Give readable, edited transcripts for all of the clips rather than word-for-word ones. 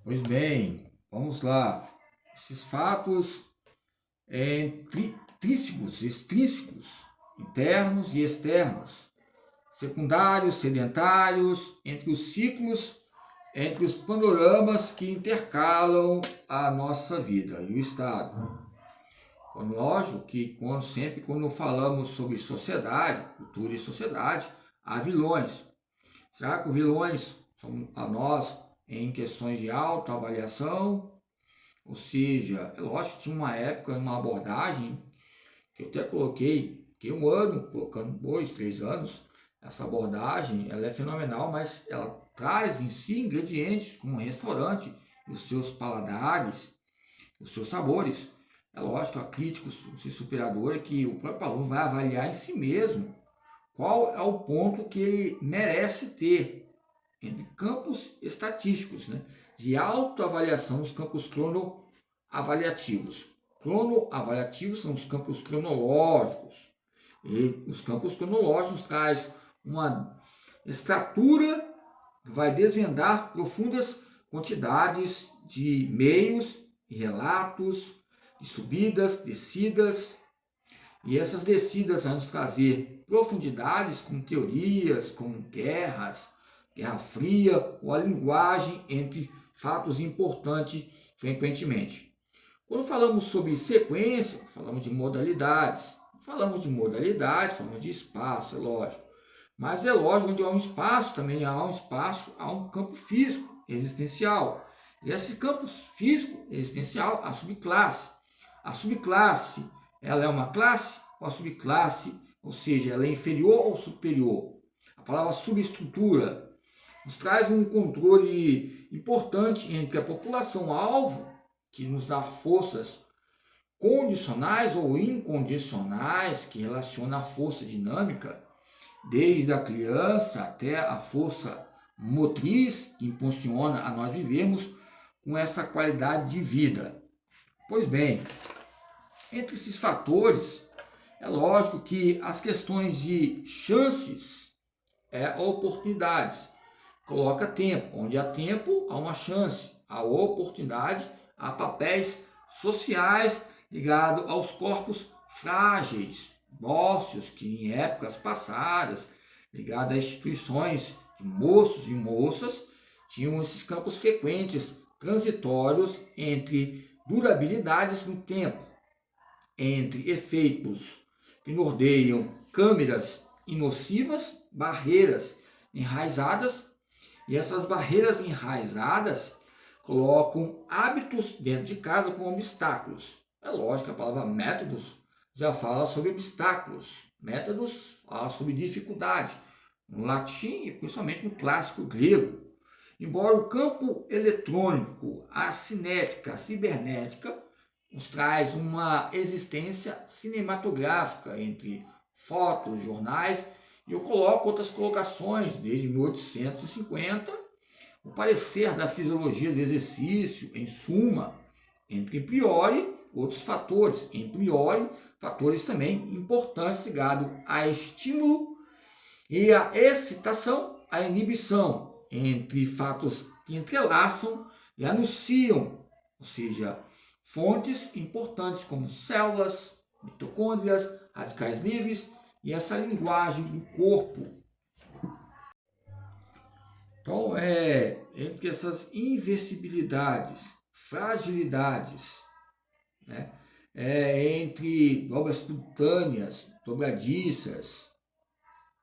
Pois bem, vamos lá. Esses fatos intrínsecos, extrínsecos, internos e externos, secundários, sedentários, entre os ciclos, entre os panoramas que intercalam a nossa vida e o Estado. Lógico que sempre quando falamos sobre sociedade, cultura e sociedade, há vilões. Será que os vilões são a nós em questões de autoavaliação? Ou seja, é lógico que tinha uma época, uma abordagem, que eu até coloquei, que um ano, colocando 2, 3 anos, essa abordagem ela é fenomenal, mas ela traz em si ingredientes como um restaurante, os seus paladares, os seus sabores. É lógico, a crítica superadora é que o próprio aluno vai avaliar em si mesmo qual é o ponto que ele merece ter em campos estatísticos, né? De autoavaliação, os campos cronoavaliativos. Cronoavaliativos são os campos cronológicos. E os campos cronológicos traz uma estrutura que vai desvendar profundas quantidades de meios e relatos, de subidas, descidas, e essas descidas vão nos trazer profundidades com teorias, com guerras, Guerra Fria, ou a linguagem entre fatos importantes frequentemente. Quando falamos sobre sequência, falamos de modalidades. Falamos de espaço, é lógico. Mas é lógico, onde há um espaço, também há um espaço, há um campo físico existencial. E esse campo físico existencial, a subclasse. A subclasse, ela é uma classe ou a subclasse, ou seja, ela é inferior ou superior. A palavra subestrutura nos traz um controle importante entre a população-alvo, que nos dá forças condicionais ou incondicionais, que relaciona a força dinâmica, desde a criança até a força motriz, que impulsiona a nós vivermos com essa qualidade de vida. Pois bem, entre esses fatores, é lógico que as questões de chances oportunidades. Coloca tempo. Onde há tempo, há uma chance, há oportunidade, há papéis sociais ligados aos corpos frágeis, ósseos, que em épocas passadas, ligados a instituições de moços e moças, tinham esses campos frequentes, transitórios entre durabilidades no tempo, entre efeitos que nordeiam câmeras inocivas, barreiras enraizadas, e essas barreiras enraizadas colocam hábitos dentro de casa com obstáculos. É lógico, a palavra métodos já fala sobre obstáculos. Métodos fala sobre dificuldade. No latim e principalmente no clássico grego. Embora o campo eletrônico, a cinética, a cibernética, nos traz uma existência cinematográfica entre fotos, jornais, e eu coloco outras colocações, desde 1850, o parecer da fisiologia do exercício, em suma, entre priori, outros fatores, em priori, fatores também importantes ligados a estímulo e a excitação, a inibição, entre fatos que entrelaçam e anunciam, ou seja, fontes importantes como células, mitocôndrias, radicais livres e essa linguagem do corpo. Então, entre essas inversibilidades, fragilidades, né, entre dobras cutâneas, dobradiças,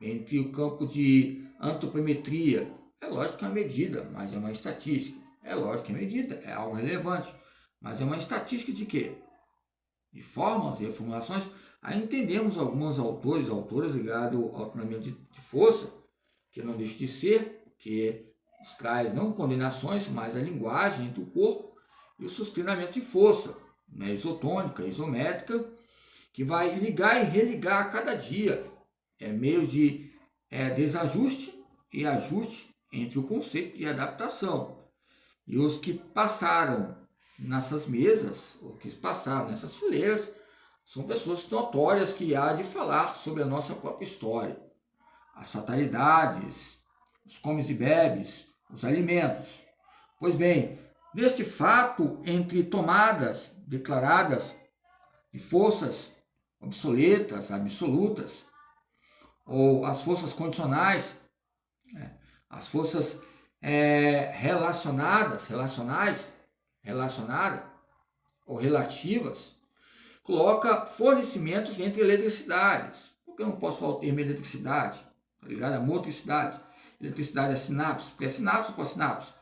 entre o campo de antropometria, é lógico que é uma medida, mas é uma estatística. É lógico que é medida, é algo relevante, mas é uma estatística de quê? De formas e formulações. Aí entendemos alguns autores, autoras ligados ao treinamento de força, que não deixa de ser, que traz não condenações, mas a linguagem entre o corpo e o seus treinamentos de força, né, isotônica, isométrica, que vai ligar e religar a cada dia, meios de desajuste e ajuste entre o conceito de adaptação. E os que passaram nessas mesas, ou que passaram nessas fileiras, são pessoas notórias que há de falar sobre a nossa própria história. As fatalidades, os comes e bebes, os alimentos. Pois bem, Neste fato, entre tomadas declaradas de forças obsoletas, absolutas, ou as forças condicionais, as forças relacionadas ou relativas, coloca fornecimentos entre eletricidades. Por que eu não posso falar o termo eletricidade? Tá ligado? A motricidade. Eletricidade é sinapse, pré-sinapse ou pós-sinapse.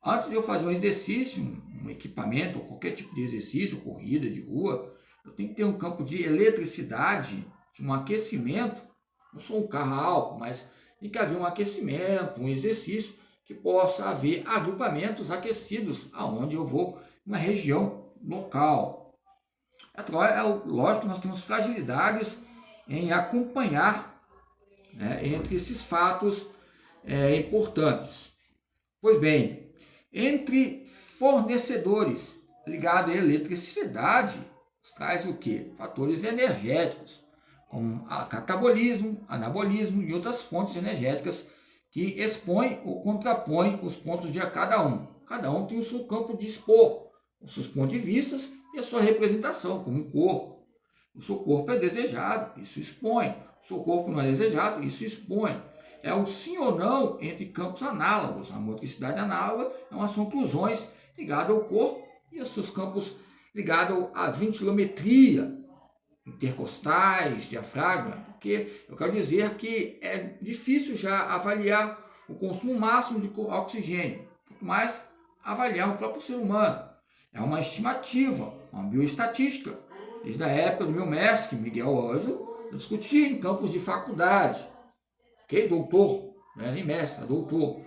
Antes de eu fazer um exercício, um equipamento, ou qualquer tipo de exercício, corrida de rua, eu tenho que ter um campo de eletricidade, de um aquecimento. Não sou um carro a álcool, mas tem que haver um aquecimento, um exercício, que possa haver agrupamentos aquecidos, aonde eu vou, uma região local. Lógico que nós temos fragilidades em acompanhar, né, entre esses fatos importantes. Pois bem, entre fornecedores ligados à eletricidade, traz o quê? Fatores energéticos, como catabolismo, anabolismo e outras fontes energéticas que expõem ou contrapõem os pontos de cada um. Cada um tem o seu campo de expor, os seus pontos de vista e a sua representação, como um corpo. O seu corpo é desejado, isso expõe. O seu corpo não é desejado, isso expõe. É o sim ou não entre campos análogos. A motricidade análoga são conclusões ligadas ao corpo e os seus campos ligados à ventilometria, intercostais, diafragma, porque eu quero dizer que é difícil já avaliar o consumo máximo de oxigênio, mas avaliar o próprio ser humano. É uma estimativa, uma bioestatística. Desde a época do meu mestre, Miguel Ângelo, eu discutia em campos de faculdade. Ok? Doutor, não é nem mestre, é doutor.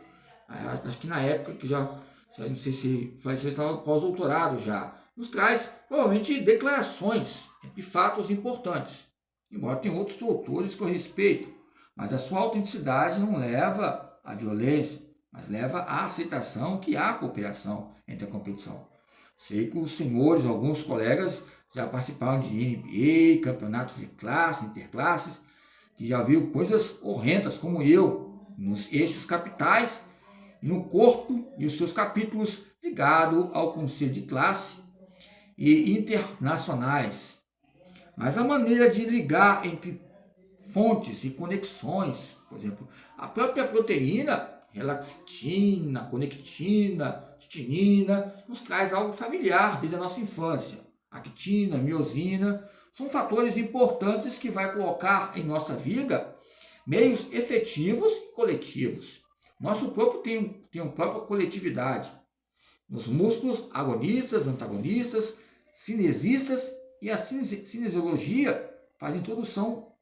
Acho que na época que já não sei se estava pós-doutorado já, nos traz provavelmente declarações de fatos importantes. Embora tenha outros doutores que eu respeito, mas a sua autenticidade não leva à violência, mas leva à aceitação que há cooperação entre a competição. Sei que os senhores, alguns colegas, já participaram de NBA, campeonatos de classe, interclasses, que já viu coisas horrendas como eu, nos eixos capitais e no corpo e os seus capítulos ligados ao conselho de classe e internacionais. Mas a maneira de ligar entre fontes e conexões, por exemplo, a própria proteína, relaxitina, conectina, titinina, nos traz algo familiar desde a nossa infância. Actina, miosina, são fatores importantes que vai colocar em nossa vida meios efetivos e coletivos. Nosso corpo tem uma própria coletividade. Os músculos agonistas, antagonistas, cinesistas e a cinesiologia fazem introdução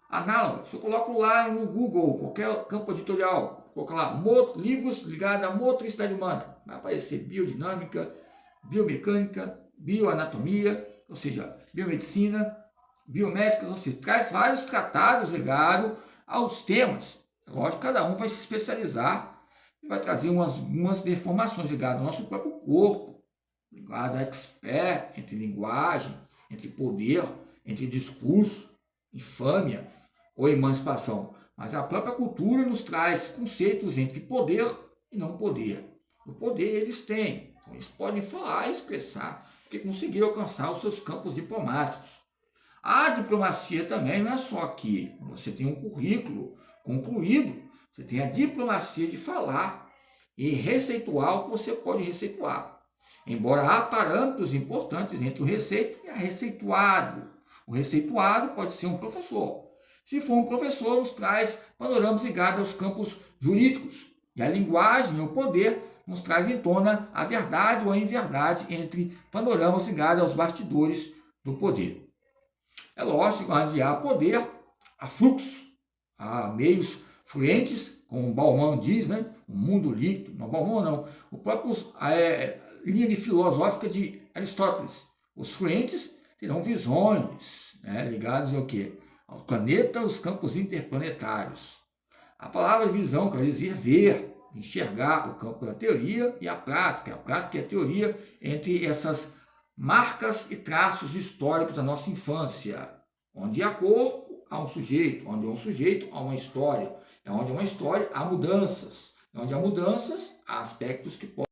análoga. Se eu coloco lá no Google, qualquer campo editorial, colocar lá livros ligados à motricidade humana, vai aparecer biodinâmica, biomecânica, bioanatomia, ou seja, biomedicina, biomédicas, ou seja, traz vários tratados ligados aos temas. Lógico, cada um vai se especializar e vai trazer umas deformações ligadas ao nosso próprio corpo, ligado a expert, entre linguagem, entre poder, entre discurso, infâmia ou emancipação. Mas a própria cultura nos traz conceitos entre poder e não poder. O poder eles têm, então eles podem falar e expressar, porque conseguiram alcançar os seus campos diplomáticos. A diplomacia também não é só aqui. Você tem um currículo concluído, você tem a diplomacia de falar e receituar o que você pode receituar. Embora há parâmetros importantes entre o receito e a receituado. O receituado pode ser um professor. Se for um professor, nos traz panoramas ligados aos campos jurídicos. E a linguagem e o poder nos traz em tona a verdade ou a inverdade entre panoramas ligados aos bastidores do poder. É lógico que onde há poder, há fluxo, há meios fluentes, como Bauman diz, né? O mundo líquido. Não, Bauman não. O próprio linha de filosófica de Aristóteles. Os fluentes terão visões, né, ligadas ao quê? Ao planeta, aos campos interplanetários. A palavra visão quer dizer ver, enxergar o campo da teoria e a prática. A prática e a teoria entre essas marcas e traços históricos da nossa infância. Onde há corpo, há um sujeito. Onde há um sujeito, há uma história. Onde há uma história, há mudanças. Onde há mudanças, há aspectos que podem